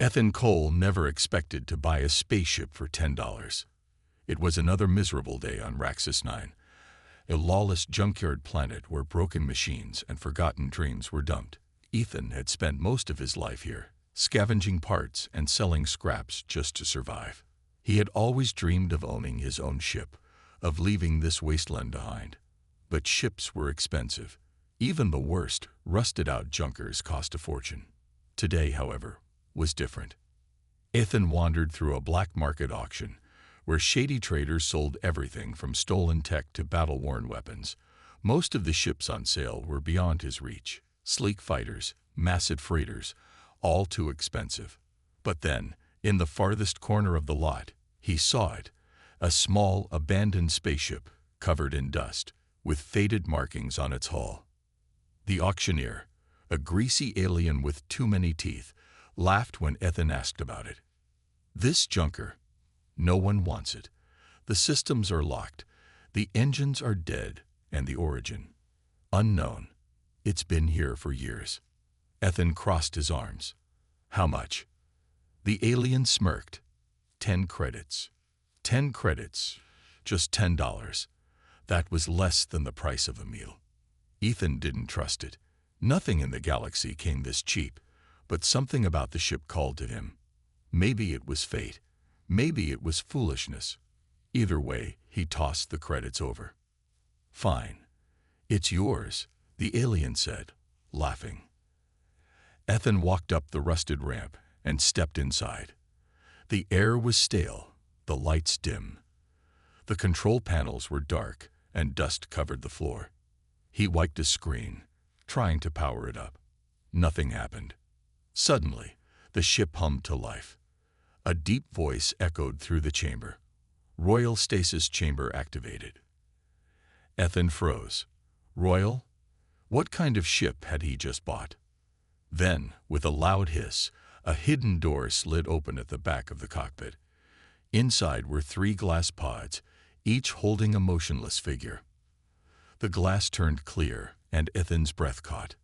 Ethan Cole never expected to buy a spaceship for $10. It was another miserable day on Raxus 9, a lawless junkyard planet where broken machines and forgotten dreams were dumped. Ethan had spent most of his life here, scavenging parts and selling scraps just to survive. He had always dreamed of owning his own ship, of leaving this wasteland behind. But ships were expensive. Even the worst, rusted-out junkers cost a fortune. Today, however, was different. Ethan wandered through a black market auction, where shady traders sold everything from stolen tech to battle-worn weapons. Most of the ships on sale were beyond his reach. Sleek fighters, massive freighters, all too expensive. But then, in the farthest corner of the lot, he saw it, a small, abandoned spaceship covered in dust, with faded markings on its hull. The auctioneer, a greasy alien with too many teeth, laughed when Ethan asked about it. "This junker, no one wants it. The systems are locked, the engines are dead, and the origin unknown. It's been here for years." Ethan crossed his arms. "How much?" The alien smirked. 10 credits. 10 credits. Just $10. That was less than the price of a meal. Ethan didn't trust it. Nothing in the galaxy came this cheap, but something about the ship called to him. Maybe it was fate. Maybe it was foolishness. Either way, he tossed the credits over. "Fine. It's yours," the alien said, laughing. Ethan walked up the rusted ramp and stepped inside. The air was stale, the lights dim. The control panels were dark, and dust covered the floor. He wiped a screen, trying to power it up. Nothing happened. Suddenly, the ship hummed to life. A deep voice echoed through the chamber. "Royal stasis chamber activated." Ethan froze. Royal? What kind of ship had he just bought? Then, with a loud hiss, a hidden door slid open at the back of the cockpit. Inside were 3 glass pods, each holding a motionless figure. The glass turned clear, and Ethan's breath caught.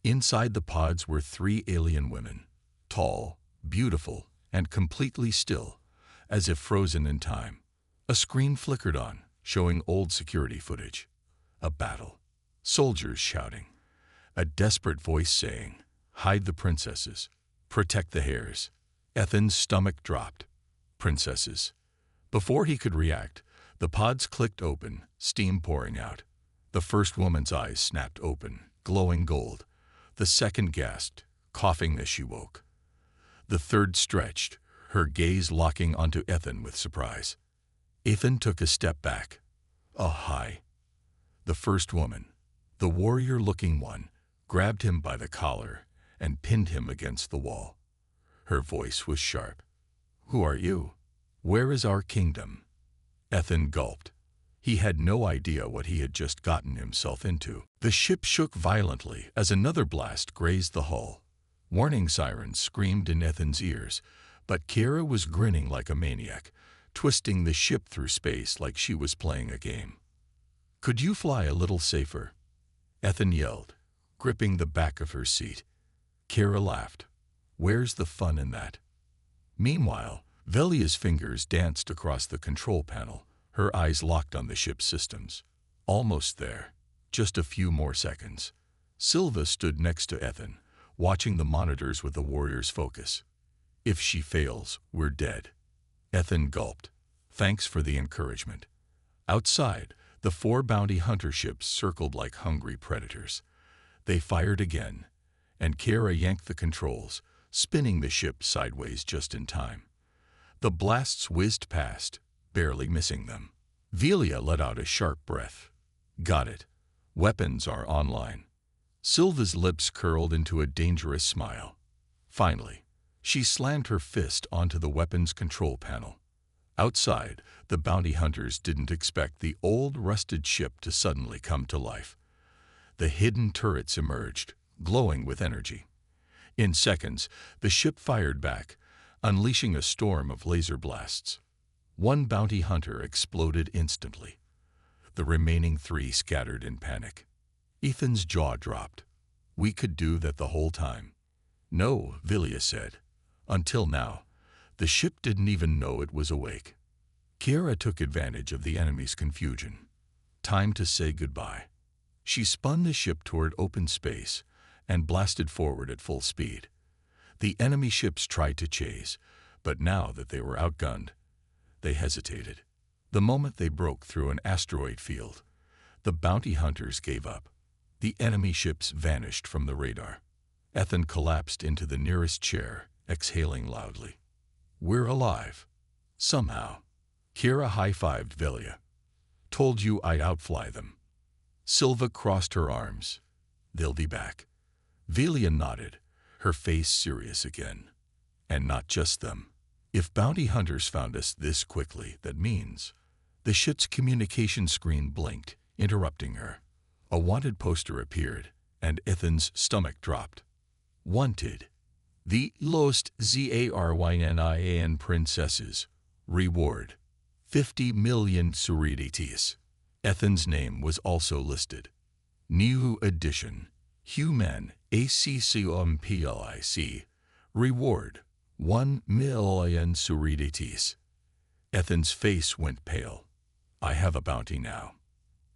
Inside the pods were 3 alien women, tall, beautiful, and completely still, as if frozen in time. A screen flickered on, showing old security footage. A battle. Soldiers shouting. A desperate voice saying, "Hide the princesses. Protect the heirs." Ethan's stomach dropped. Princesses. Before he could react, the pods clicked open, steam pouring out. The first woman's eyes snapped open, glowing gold. The second gasped, coughing as she woke. The third stretched, her gaze locking onto Ethan with surprise. Ethan took a step back. Oh, hi. The first woman, the warrior-looking one, grabbed him by the collar and pinned him against the wall. Her voice was sharp. "Who are you? Where is our kingdom?" Ethan gulped. He had no idea what he had just gotten himself into. The ship shook violently as another blast grazed the hull. Warning sirens screamed in Ethan's ears, but Kira was grinning like a maniac, twisting the ship through space like she was playing a game. "Could you fly a little safer?" Ethan yelled, gripping the back of her seat. Kira laughed. "Where's the fun in that?" Meanwhile, Velia's fingers danced across the control panel, her eyes locked on the ship's systems. Almost there. Just a few more seconds. Silva stood next to Ethan, watching the monitors with the warrior's focus. "If she fails, we're dead." Ethan gulped. "Thanks for the encouragement." Outside, the 4 bounty hunter ships circled like hungry predators. They fired again, and Kira yanked the controls, spinning the ship sideways just in time. The blasts whizzed past, barely missing them. Velia let out a sharp breath. "Got it. Weapons are online." Silva's lips curled into a dangerous smile. Finally, she slammed her fist onto the weapons control panel. Outside, the bounty hunters didn't expect the old, rusted ship to suddenly come to life. The hidden turrets emerged, glowing with energy. In seconds, the ship fired back, unleashing a storm of laser blasts. 1 bounty hunter exploded instantly. The remaining 3 scattered in panic. Ethan's jaw dropped. "We could do that the whole time." "No," Velia said. Until now, the ship didn't even know it was awake. Kiera took advantage of the enemy's confusion. Time to say goodbye. She spun the ship toward open space and blasted forward at full speed. The enemy ships tried to chase, but now that they were outgunned, they hesitated. The moment they broke through an asteroid field, the bounty hunters gave up. The enemy ships vanished from the radar. Ethan collapsed into the nearest chair, exhaling loudly. We're alive. Somehow. Kiera high-fived Velia. Told you I'd outfly them. Silva crossed her arms. They'll be back. Velia nodded, her face serious again. And not just them. If bounty hunters found us this quickly, that means... The ship's communication screen blinked, interrupting her. A wanted poster appeared, and Ethan's stomach dropped. Wanted. The Lost Zaryn Princesses. Reward. 50 million Suridities. Ethan's name was also listed. New edition. Human ACCOMPLIC. Reward. 1 million Suridities. Ethan's face went pale. I have a bounty now.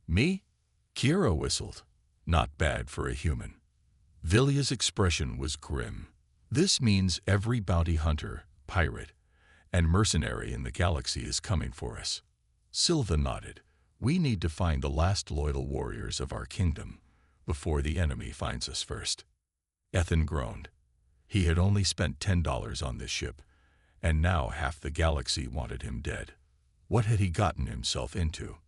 Me? Kiera whistled. Not bad for a human. Vilia's expression was grim. This means every bounty hunter, pirate, and mercenary in the galaxy is coming for us. Silva nodded. We need to find the last loyal warriors of our kingdom before the enemy finds us first. Ethan groaned. He had only spent $10 on this ship, and now half the galaxy wanted him dead. What had he gotten himself into?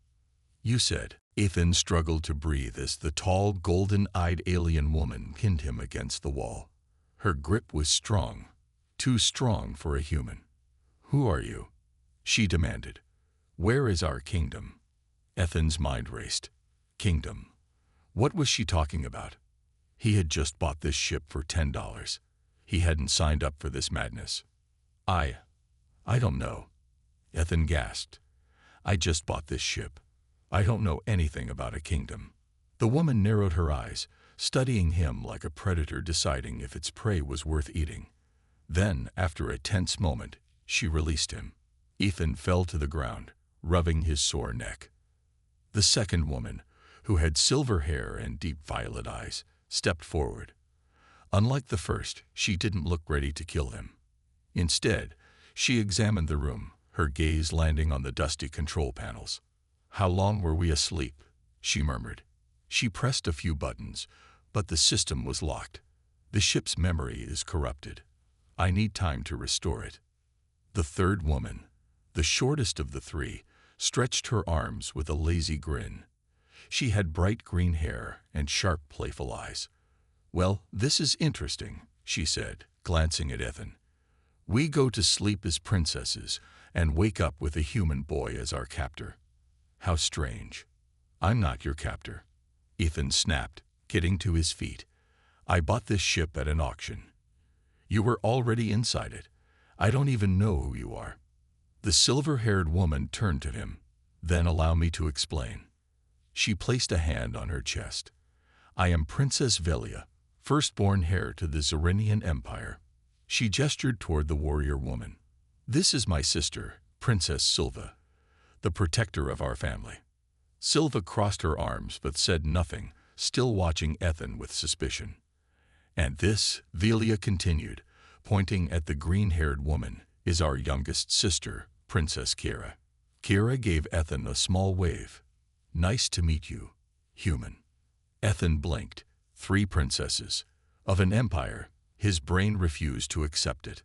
You said. Ethan struggled to breathe as the tall, golden-eyed alien woman pinned him against the wall. Her grip was strong, too strong for a human. Who are you? She demanded. Where is our kingdom? Ethan's mind raced. Kingdom. What was she talking about? He had just bought this ship for $10. He hadn't signed up for this madness. I don't know. Ethan gasped. I just bought this ship. I don't know anything about a kingdom. The woman narrowed her eyes, studying him like a predator deciding if its prey was worth eating. Then, after a tense moment, she released him. Ethan fell to the ground, rubbing his sore neck. The second woman, who had silver hair and deep violet eyes, stepped forward. Unlike the first, she didn't look ready to kill him. Instead, she examined the room, her gaze landing on the dusty control panels. How long were we asleep? She murmured. She pressed a few buttons, but the system was locked. The ship's memory is corrupted. I need time to restore it. The third woman, the shortest of the three, stretched her arms with a lazy grin. She had bright green hair and sharp, playful eyes. Well, this is interesting, she said, glancing at Ethan. We go to sleep as princesses and wake up with a human boy as our captor. How strange. I'm not your captor. Ethan snapped, getting to his feet. I bought this ship at an auction. You were already inside it. I don't even know who you are. The silver-haired woman turned to him. Then allow me to explain. She placed a hand on her chest. I am Princess Velia, firstborn heir to the Zarinian Empire. She gestured toward the warrior woman. This is my sister, Princess Silva, the protector of our family. Silva crossed her arms but said nothing, still watching Ethan with suspicion. And this, Velia continued, pointing at the green-haired woman, is our youngest sister, Princess Kiera. Kiera gave Ethan a small wave. Nice to meet you, human. Ethan blinked. 3 princesses. Of an empire, his brain refused to accept it.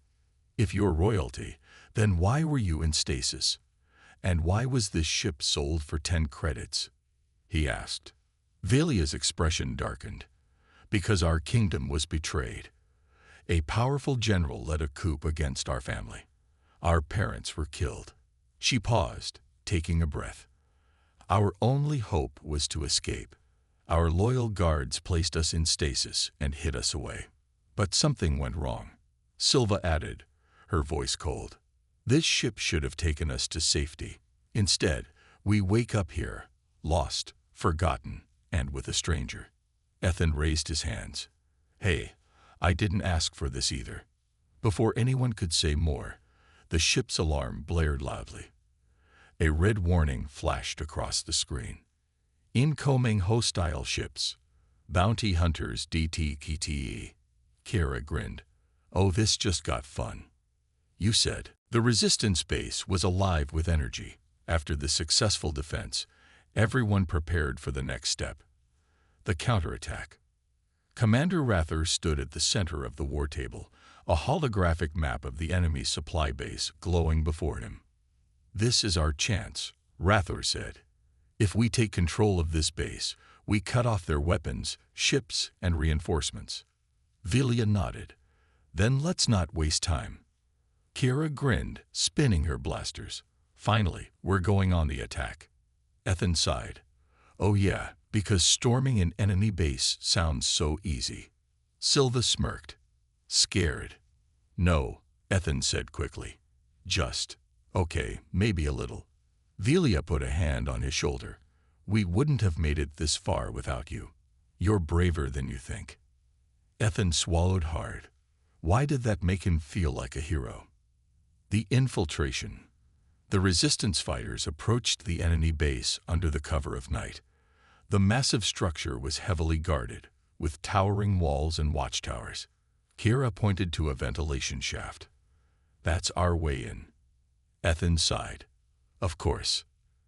If you're royalty, then why were you in stasis? And why was this ship sold for 10 credits? He asked. Velia's expression darkened. Because our kingdom was betrayed. A powerful general led a coup against our family. Our parents were killed. She paused, taking a breath. Our only hope was to escape. Our loyal guards placed us in stasis and hid us away. But something went wrong. Silva added, her voice cold. This ship should have taken us to safety. Instead, we wake up here, lost, forgotten, and with a stranger. Ethan raised his hands. Hey, I didn't ask for this either. Before anyone could say more, the ship's alarm blared loudly. A red warning flashed across the screen. Incoming hostile ships. Bounty hunters DTKTE. Kara grinned. Oh, this just got fun. You said. The resistance base was alive with energy. After the successful defense, everyone prepared for the next step. The counterattack. Commander Rather stood at the center of the war table, a holographic map of the enemy's supply base glowing before him. This is our chance, Rather said. If we take control of this base, we cut off their weapons, ships, and reinforcements. Velia nodded. Then let's not waste time. Kira grinned, spinning her blasters. Finally, we're going on the attack. Ethan sighed. Oh yeah, because storming an enemy base sounds so easy. Silva smirked. Scared? No, Ethan said quickly. Just. Okay, maybe a little. Velia put a hand on his shoulder. We wouldn't have made it this far without you. You're braver than you think. Ethan swallowed hard. Why did that make him feel like a hero? The infiltration. The resistance fighters approached the enemy base under the cover of night. The massive structure was heavily guarded, with towering walls and watchtowers. Kira pointed to a ventilation shaft. That's our way in. Ethan sighed. Of course.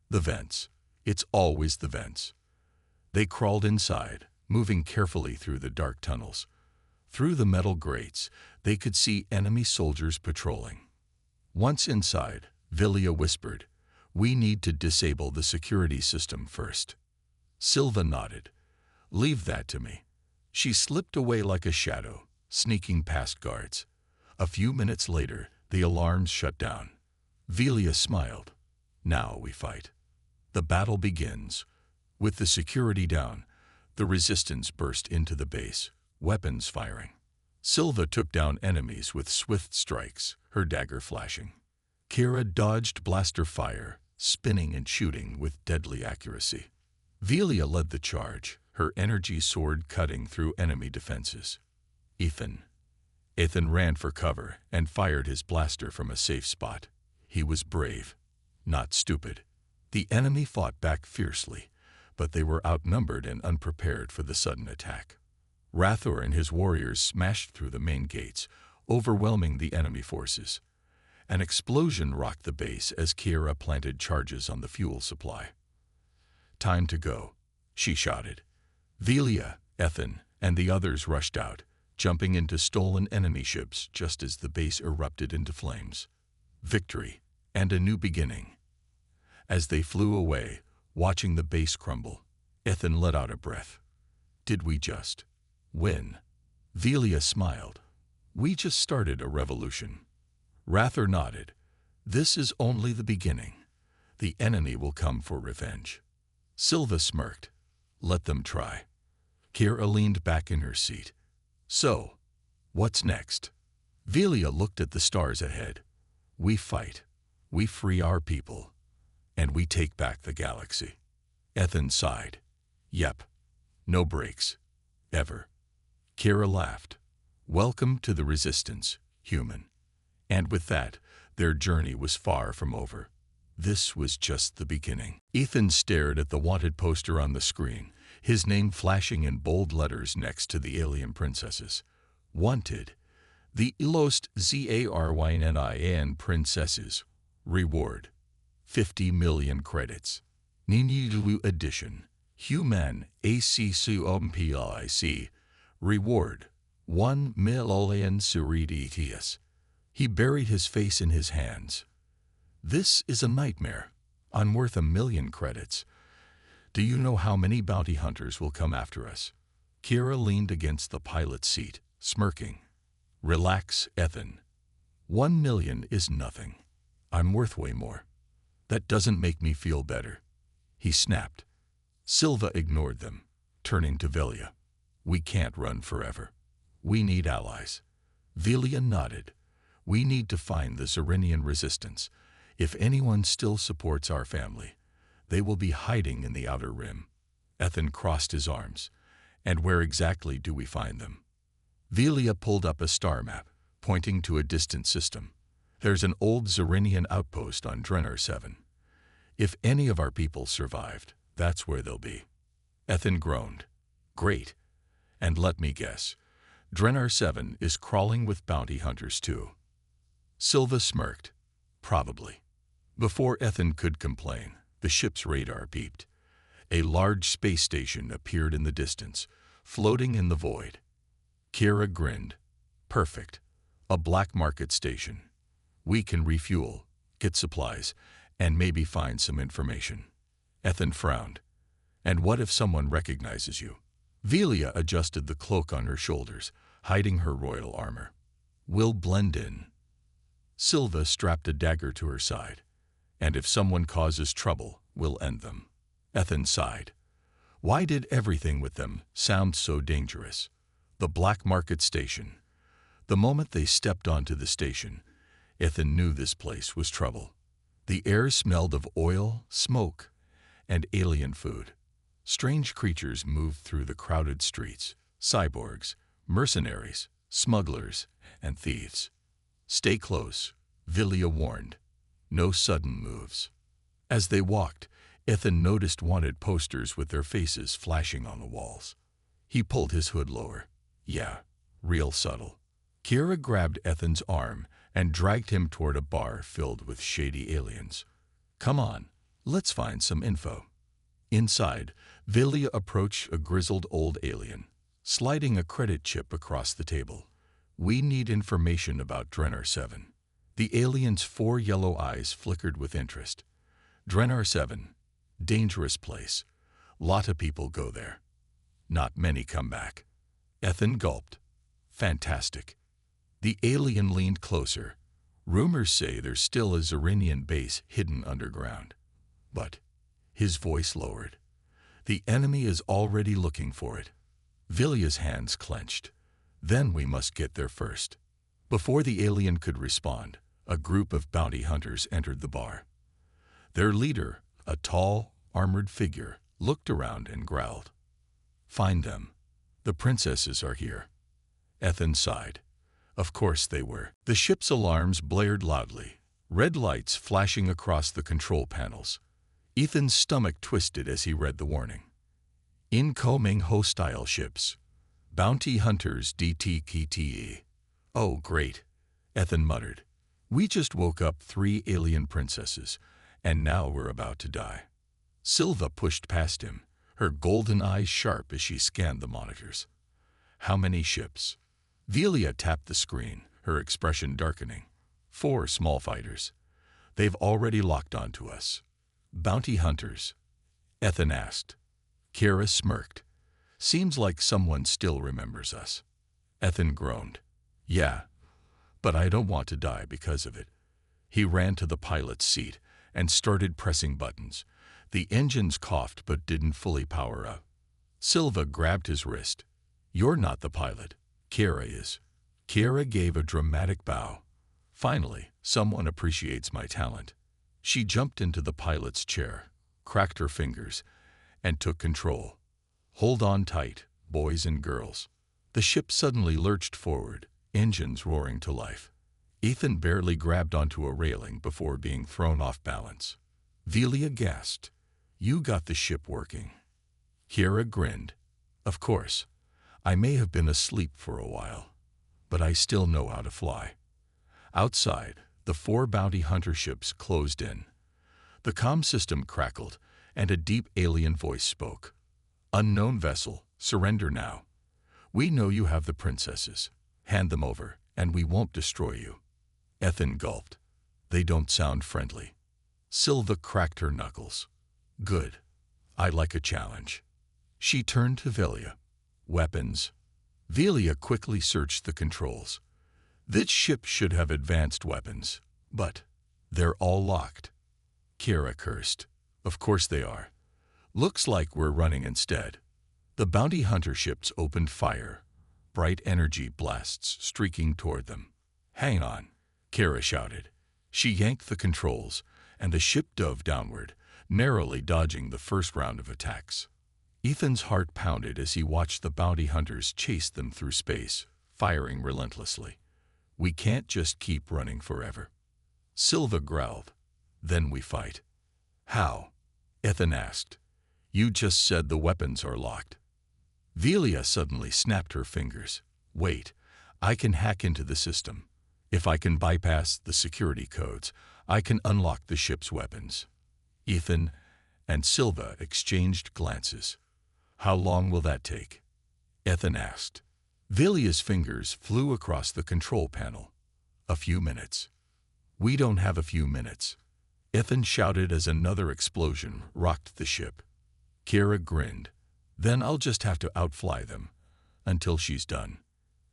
The vents. It's always the vents. They crawled inside, moving carefully through the dark tunnels. Through the metal grates, they could see enemy soldiers patrolling. Once inside, Velia whispered, "We need to disable the security system first." Silva nodded. "Leave that to me." She slipped away like a shadow, sneaking past guards. A few minutes later, the alarms shut down. Velia smiled. Now we fight. The battle begins. With the security down, the resistance burst into the base, weapons firing. Silva took down enemies with swift strikes, her dagger flashing. Kira dodged blaster fire, spinning and shooting with deadly accuracy. Velia led the charge, her energy sword cutting through enemy defenses. Ethan ran for cover and fired his blaster from a safe spot. He was brave, not stupid. The enemy fought back fiercely, but they were outnumbered and unprepared for the sudden attack. Rathor and his warriors smashed through the main gates, overwhelming the enemy forces. An explosion rocked the base as Kira planted charges on the fuel supply. Time to go, she shouted. Velia, Ethan, and the others rushed out, jumping into stolen enemy ships just as the base erupted into flames. Victory, and a new beginning. As they flew away, watching the base crumble, Ethan let out a breath. Did we just win? Velia smiled. We just started a revolution. Rathor nodded. This is only the beginning. The enemy will come for revenge. Silva smirked. Let them try. Kira leaned back in her seat. So, what's next? Velia looked at the stars ahead. We fight. We free our people. And we take back the galaxy. Ethan sighed. Yep. No breaks. Ever. Kira laughed. Welcome to the resistance, human. And with that, their journey was far from over. This was just the beginning. Ethan stared at the wanted poster on the screen, his name flashing in bold letters next to the alien princesses. Wanted. The Ilost Zaryn princesses. Reward. 50 million credits. Ninilu edition. Human ACCOMPLIC. Reward. 1 million Suriditis. He buried his face in his hands. This is a nightmare. I'm worth 1 million credits. Do you know how many bounty hunters will come after us? Kira leaned against the pilot's seat, smirking. Relax, Ethan. 1 million is nothing. I'm worth way more. That doesn't make me feel better. He snapped. Silva ignored them, turning to Velia. We can't run forever. We need allies. Velia nodded. We need to find the Zarinian resistance. If anyone still supports our family, they will be hiding in the outer rim. Ethan crossed his arms. And where exactly do we find them? Velia pulled up a star map. pointing to a distant system. "There's an old Zerinian outpost on Drennar 7. If any of our people survived, that's where they'll be." Ethan groaned. "Great. And let me guess, Drennar 7 is crawling with bounty hunters too." Silva smirked. "Probably." Before Ethan could complain, the ship's radar beeped. A large space station appeared in the distance, floating in the void. Kira grinned. "Perfect. A black market station. We can refuel, get supplies, and maybe find some information." Ethan frowned. "And what if someone recognizes you?" Velia adjusted the cloak on her shoulders, hiding her royal armor. "We'll blend in." Silva strapped a dagger to her side. "And if someone causes trouble, we'll end them." Ethan sighed. Why did everything with them sound so dangerous? The black market station. The moment they stepped onto the station, Ethan knew this place was trouble. The air smelled of oil, smoke, and alien food. Strange creatures moved through the crowded streets. Cyborgs, mercenaries, smugglers, and thieves. "Stay close," Velia warned. "No sudden moves." As they walked, Ethan noticed wanted posters with their faces flashing on the walls. He pulled his hood lower. "Yeah, real subtle." Kira grabbed Ethan's arm and dragged him toward a bar filled with shady aliens. "Come on, let's find some info." Inside, Velia approached a grizzled old alien, sliding a credit chip across the table. "We need information about Drennar 7. The alien's 4 yellow eyes flickered with interest. "Drennar 7. Dangerous place. Lot of people go there. Not many come back." Ethan gulped. "Fantastic." The alien leaned closer. "Rumors say there's still a Zerinian base hidden underground." "But," his voice lowered, "the enemy is already looking for it." Vilia's hands clenched. "Then we must get there first." Before the alien could respond, a group of bounty hunters entered the bar. Their leader, a tall, armored figure, looked around and growled. "Find them. The princesses are here." Ethan sighed. Of course they were. The ship's alarms blared loudly, red lights flashing across the control panels. Ethan's stomach twisted as he read the warning. "Incoming hostile ships. Bounty hunters DTKTE." "Oh, great," Ethan muttered. "We just woke up 3 alien princesses, and now we're about to die." Silva pushed past him, her golden eyes sharp as she scanned the monitors. "How many ships?" Velia tapped the screen, her expression darkening. 4 small fighters. They've already locked onto us." "Bounty hunters?" Ethan asked. Kira smirked. "Seems like someone still remembers us." Ethan groaned. "Yeah, but I don't want to die because of it." He ran to the pilot's seat and started pressing buttons. The engines coughed but didn't fully power up. Silva grabbed his wrist. "You're not the pilot. Kira is." Kira gave a dramatic bow. "Finally, someone appreciates my talent." She jumped into the pilot's chair, cracked her fingers, and took control. "Hold on tight, boys and girls." The ship suddenly lurched forward, engines roaring to life. Ethan barely grabbed onto a railing before being thrown off balance. Velia gasped. "You got the ship working." Kira grinned. "Of course. I may have been asleep for a while, but I still know how to fly." Outside, the 4 bounty hunter ships closed in. The comm system crackled, and a deep alien voice spoke. "Unknown vessel, surrender now. We know you have the princesses. Hand them over, and we won't destroy you." Ethan gulped. "They don't sound friendly." Silva cracked her knuckles. "Good. I like a challenge." She turned to Velia. "Weapons." Velia quickly searched the controls. "This ship should have advanced weapons, but they're all locked." Kira cursed. "Of course they are. Looks like we're running instead." The bounty hunter ships opened fire, bright energy blasts streaking toward them. "Hang on," Kira shouted. She yanked the controls, and the ship dove downward, narrowly dodging the first round of attacks. Ethan's heart pounded as he watched the bounty hunters chase them through space, firing relentlessly. We can't just keep running forever. Silva growled. Then we fight. How? Ethan asked. You just said the weapons are locked. Velia suddenly snapped her fingers. Wait, I can hack into the system. If I can bypass the security codes, I can unlock the ship's weapons. Ethan and Silva exchanged glances. How long will that take? Ethan asked. Velia's fingers flew across the control panel. A few minutes. We don't have a few minutes. Ethan shouted as another explosion rocked the ship. Kira grinned. Then I'll just have to outfly them until she's done.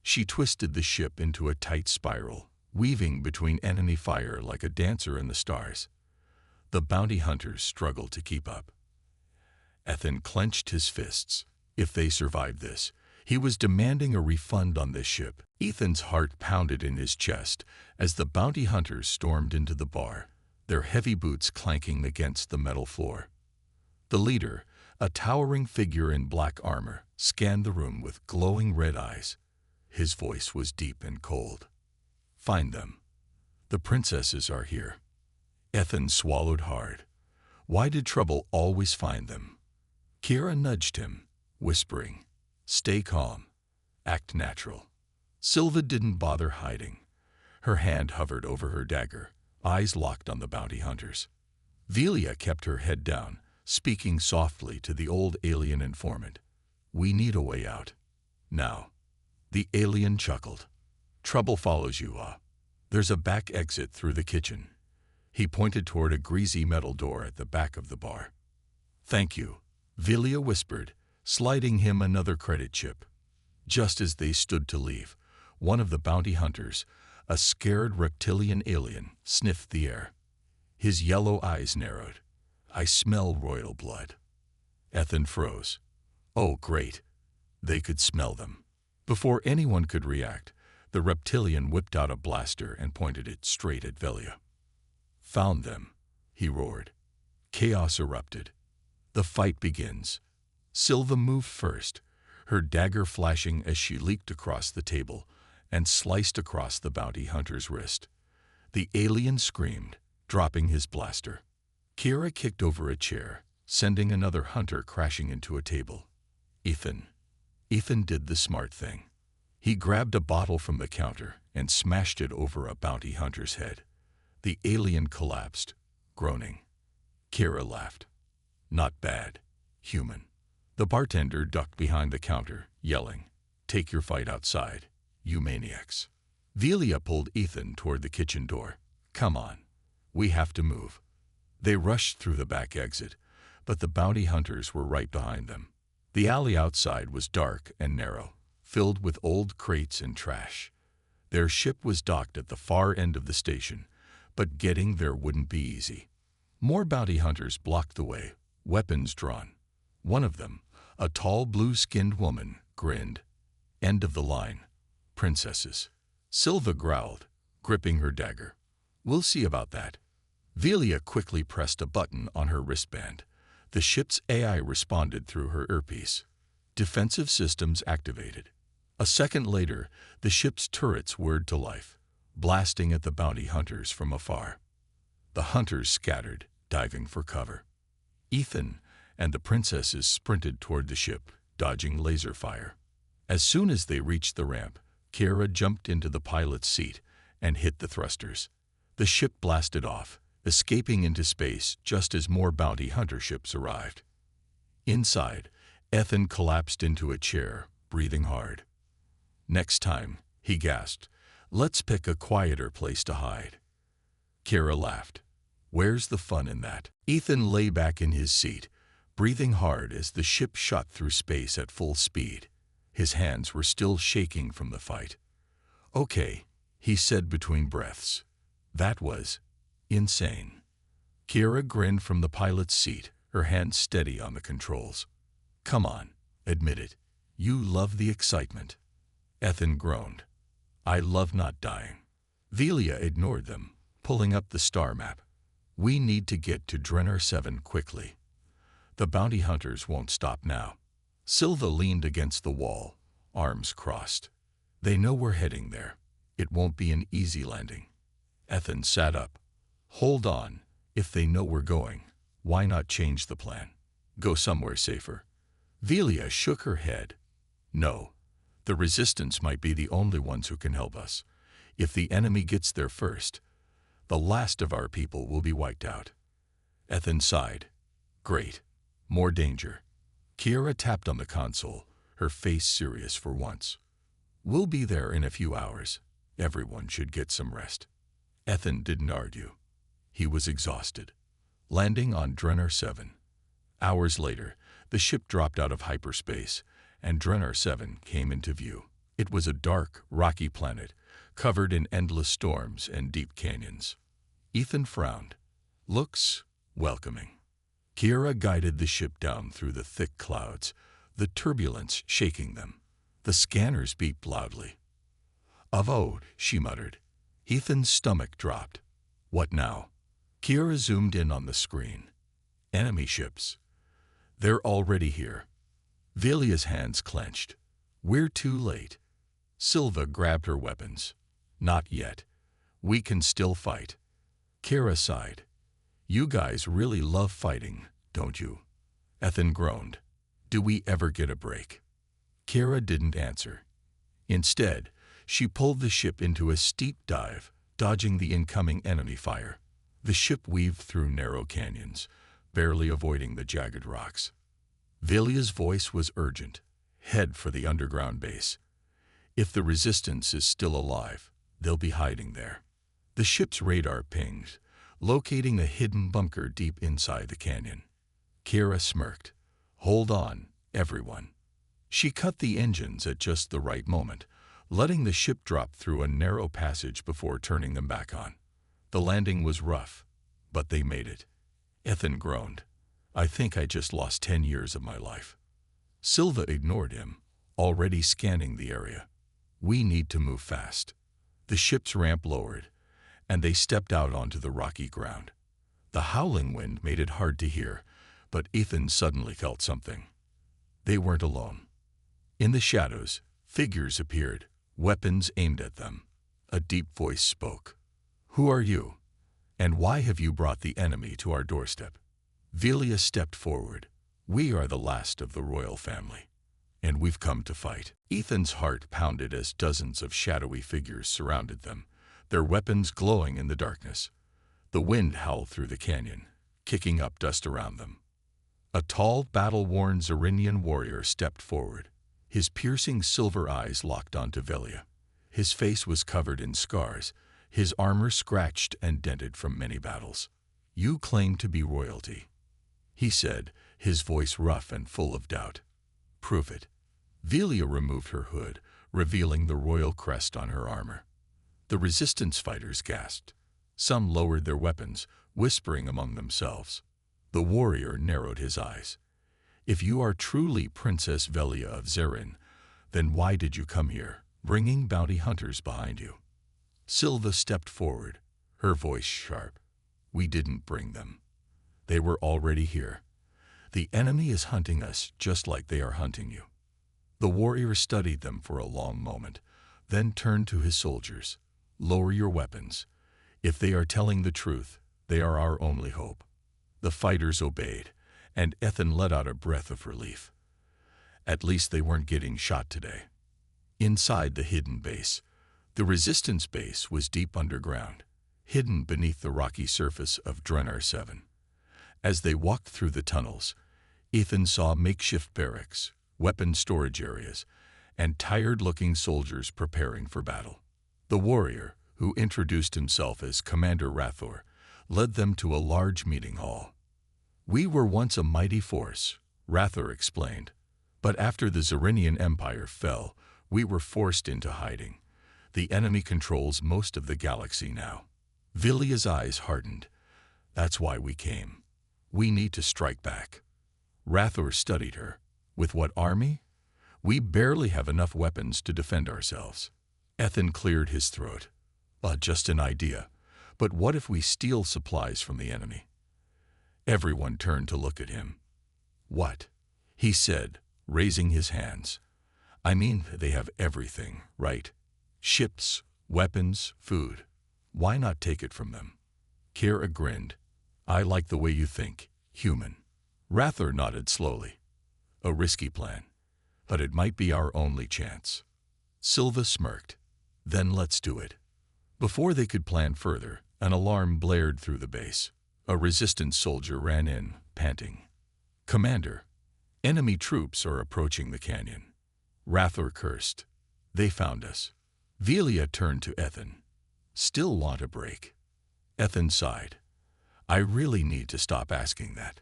She twisted the ship into a tight spiral, weaving between enemy fire like a dancer in the stars. The bounty hunters struggled to keep up. Ethan clenched his fists. If they survived this, he was demanding a refund on this ship. Ethan's heart pounded in his chest as the bounty hunters stormed into the bar, their heavy boots clanking against the metal floor. The leader, a towering figure in black armor, scanned the room with glowing red eyes. His voice was deep and cold. Find them. The princesses are here. Ethan swallowed hard. Why did trouble always find them? Kira nudged him, whispering, Stay calm. Act natural. Silva didn't bother hiding. Her hand hovered over her dagger, eyes locked on the bounty hunters. Velia kept her head down, speaking softly to the old alien informant. We need a way out. Now. The alien chuckled. Trouble follows you, There's a back exit through the kitchen. He pointed toward a greasy metal door at the back of the bar. Thank you, Velia whispered, sliding him another credit chip. Just as they stood to leave, one of the bounty hunters, a scared reptilian alien, sniffed the air. His yellow eyes narrowed. I smell royal blood. Ethan froze. Oh, great. They could smell them. Before anyone could react, the reptilian whipped out a blaster and pointed it straight at Velia. Found them, he roared. Chaos erupted. The fight begins. Silva moved first, her dagger flashing as she leaped across the table and sliced across the bounty hunter's wrist. The alien screamed, dropping his blaster. Kira kicked over a chair, sending another hunter crashing into a table. Ethan did the smart thing. He grabbed a bottle from the counter and smashed it over a bounty hunter's head. The alien collapsed, groaning. Kira laughed. Not bad. Human. The bartender ducked behind the counter, yelling, Take your fight outside, you maniacs. Velia pulled Ethan toward the kitchen door. Come on. We have to move. They rushed through the back exit, but the bounty hunters were right behind them. The alley outside was dark and narrow, filled with old crates and trash. Their ship was docked at the far end of the station, but getting there wouldn't be easy. More bounty hunters blocked the way, weapons drawn. One of them, a tall blue-skinned woman, grinned. End of the line. Princesses. Silva growled, gripping her dagger. We'll see about that. Velia quickly pressed a button on her wristband. The ship's AI responded through her earpiece. Defensive systems activated. A second later, the ship's turrets whirred to life, blasting at the bounty hunters from afar. The hunters scattered, diving for cover. Ethan and the princesses sprinted toward the ship, dodging laser fire. As soon as they reached the ramp, Kira jumped into the pilot's seat and hit the thrusters. The ship blasted off, escaping into space just as more bounty hunter ships arrived. Inside, Ethan collapsed into a chair, breathing hard. Next time, he gasped, let's pick a quieter place to hide. Kira laughed. Where's the fun in that? Ethan lay back in his seat, breathing hard as the ship shot through space at full speed. His hands were still shaking from the fight. Okay, he said between breaths. That was insane. Kira grinned from the pilot's seat, her hands steady on the controls. Come on, admit it. You love the excitement. Ethan groaned. I love not dying. Velia ignored them, pulling up the star map. We need to get to Drenner 7 quickly. The bounty hunters won't stop now. Silva leaned against the wall, arms crossed. They know we're heading there. It won't be an easy landing. Ethan sat up. Hold on. If they know we're going, why not change the plan? Go somewhere safer. Velia shook her head. No. The resistance might be the only ones who can help us. If the enemy gets there first, the last of our people will be wiped out. Ethan sighed. Great. More danger. Kiera tapped on the console, her face serious for once. We'll be there in a few hours. Everyone should get some rest. Ethan didn't argue. He was exhausted. Landing on Drennar 7. Hours later, the ship dropped out of hyperspace, and Drennar 7 came into view. It was a dark, rocky planet, covered in endless storms and deep canyons. Ethan frowned. Looks welcoming. Kiera guided the ship down through the thick clouds, the turbulence shaking them. The scanners beeped loudly. Avowed, she muttered. Ethan's stomach dropped. What now? Kiera zoomed in on the screen. Enemy ships. They're already here. Velia's hands clenched. We're too late. Silva grabbed her weapons. Not yet. We can still fight. Kiera sighed. You guys really love fighting, don't you? Ethan groaned. Do we ever get a break? Kiera didn't answer. Instead, she pulled the ship into a steep dive, dodging the incoming enemy fire. The ship weaved through narrow canyons, barely avoiding the jagged rocks. Velia's voice was urgent. Head for the underground base. If the resistance is still alive, they'll be hiding there. The ship's radar pinged, locating a hidden bunker deep inside the canyon. Kiera smirked. Hold on, everyone. She cut the engines at just the right moment, letting the ship drop through a narrow passage before turning them back on. The landing was rough, but they made it. Ethan groaned. I think I just lost 10 years of my life. Silva ignored him, already scanning the area. We need to move fast. The ship's ramp lowered, and they stepped out onto the rocky ground. The howling wind made it hard to hear, but Ethan suddenly felt something. They weren't alone. In the shadows, figures appeared, weapons aimed at them. A deep voice spoke. Who are you? And why have you brought the enemy to our doorstep? Velia stepped forward. We are the last of the royal family, and we've come to fight. Ethan's heart pounded as dozens of shadowy figures surrounded them, their weapons glowing in the darkness. The wind howled through the canyon, kicking up dust around them. A tall, battle-worn Zerinian warrior stepped forward. His piercing silver eyes locked onto Velia. His face was covered in scars, his armor scratched and dented from many battles. You claim to be royalty, he said, his voice rough and full of doubt. Prove it. Velia removed her hood, revealing the royal crest on her armor. The resistance fighters gasped. Some lowered their weapons, whispering among themselves. The warrior narrowed his eyes. If you are truly Princess Velia of Zerin, then why did you come here, bringing bounty hunters behind you? Silva stepped forward, her voice sharp. We didn't bring them. They were already here. The enemy is hunting us just like they are hunting you. The warrior studied them for a long moment, then turned to his soldiers. Lower your weapons. If they are telling the truth, they are our only hope. The fighters obeyed, and Ethan let out a breath of relief. At least they weren't getting shot today. Inside the hidden base, the resistance base was deep underground, hidden beneath the rocky surface of Drennar 7. As they walked through the tunnels, Ethan saw makeshift barracks, weapon storage areas, and tired-looking soldiers preparing for battle. The warrior, who introduced himself as Commander Rathor, led them to a large meeting hall. We were once a mighty force, Rathor explained, but after the Zerinian Empire fell, we were forced into hiding. The enemy controls most of the galaxy now. Vilia's eyes hardened. That's why we came. We need to strike back. Rathor studied her. With what army? We barely have enough weapons to defend ourselves. Ethan cleared his throat. Just an idea. But what if we steal supplies from the enemy? Everyone turned to look at him. What? He said, raising his hands. I mean, they have everything, right? Ships, Weapons, food. Why not take it from them? Kira grinned. I like the way you think, human. Rathor nodded slowly. A risky plan, but it might be our only chance. Silva smirked. Then let's do it. Before they could plan further, an alarm blared through the base. A resistance soldier ran in, panting. Commander, enemy troops are approaching the canyon. Rathor cursed. They found us. Velia turned to Ethan. Still want a break? Ethan sighed. I really need to stop asking that.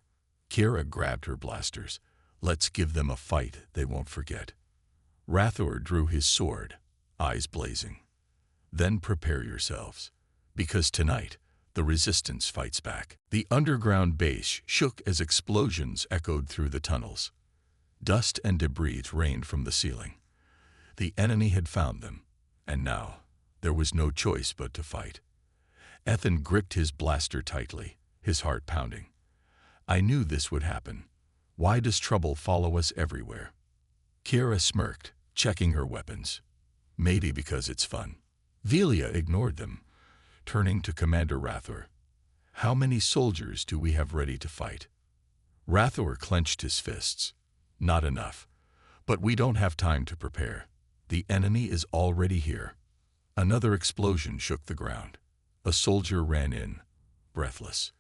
Kira grabbed her blasters. Let's give them a fight they won't forget. Rathor drew his sword, eyes blazing. Then prepare yourselves, because tonight the resistance fights back. The underground base shook as explosions echoed through the tunnels. Dust and debris rained from the ceiling. The enemy had found them, and now there was no choice but to fight. Ethan gripped his blaster tightly, his heart pounding. I knew this would happen. Why does trouble follow us everywhere? Kira smirked, checking her weapons. Maybe because it's fun. Velia ignored them, turning to Commander Rathor. How many soldiers do we have ready to fight? Rathor clenched his fists. Not enough. But we don't have time to prepare. The enemy is already here. Another explosion shook the ground. A soldier ran in, breathless.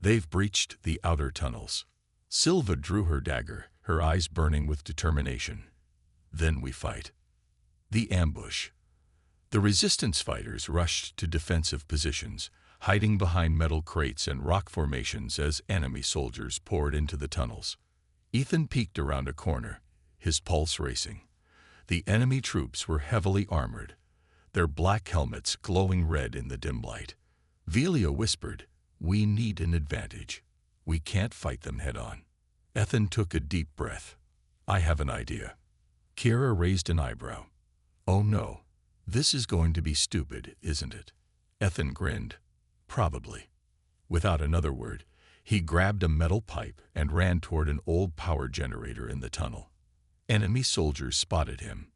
They've breached the outer tunnels. Silva drew her dagger, her eyes burning with determination. Then we fight. The ambush. The resistance fighters rushed to defensive positions, hiding behind metal crates and rock formations as enemy soldiers poured into the tunnels. Ethan peeked around a corner, his pulse racing. The enemy troops were heavily armored, their black helmets glowing red in the dim light. Velia whispered, we need an advantage. We can't fight them head-on. Ethan took a deep breath. I have an idea. Kira raised an eyebrow. Oh no, this is going to be stupid, isn't it? Ethan grinned. Probably. Without another word, he grabbed a metal pipe and ran toward an old power generator in the tunnel. Enemy soldiers spotted him.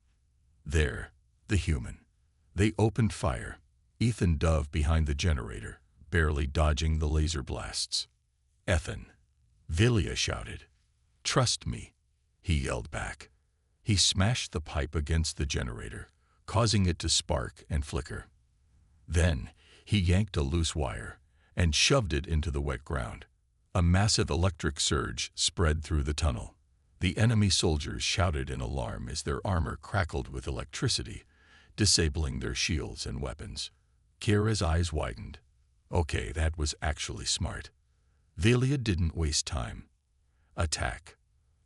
There, the human. They opened fire. Ethan dove behind the generator, barely dodging the laser blasts. Ethan, Velia shouted. Trust me, he yelled back. He smashed the pipe against the generator, causing it to spark and flicker. Then, he yanked a loose wire and shoved it into the wet ground. A massive electric surge spread through the tunnel. The enemy soldiers shouted in alarm as their armor crackled with electricity, disabling their shields and weapons. Kira's eyes widened. Okay, that was actually smart. Velia didn't waste time. Attack.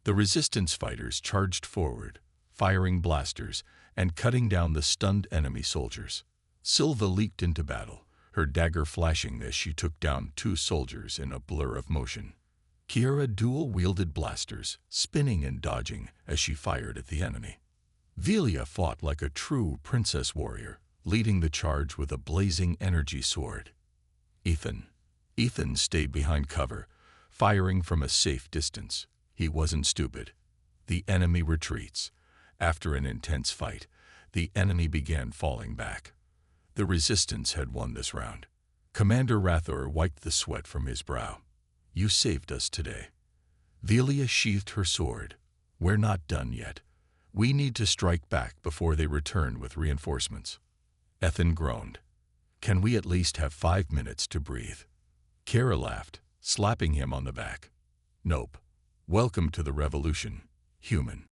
The resistance fighters charged forward, firing blasters and cutting down the stunned enemy soldiers. Silva leaped into battle, her dagger flashing as she took down 2 soldiers in a blur of motion. Kira dual-wielded blasters, spinning and dodging as she fired at the enemy. Velia fought like a true princess warrior, leading the charge with a blazing energy sword. Ethan stayed behind cover, firing from a safe distance. He wasn't stupid. The enemy retreats. After an intense fight, the enemy began falling back. The resistance had won this round. Commander Rathor wiped the sweat from his brow. You saved us today. Velia sheathed her sword. We're not done yet. We need to strike back before they return with reinforcements. Ethan groaned. Can we at least have 5 minutes to breathe? Kira laughed, slapping him on the back. Nope. Welcome to the revolution, human.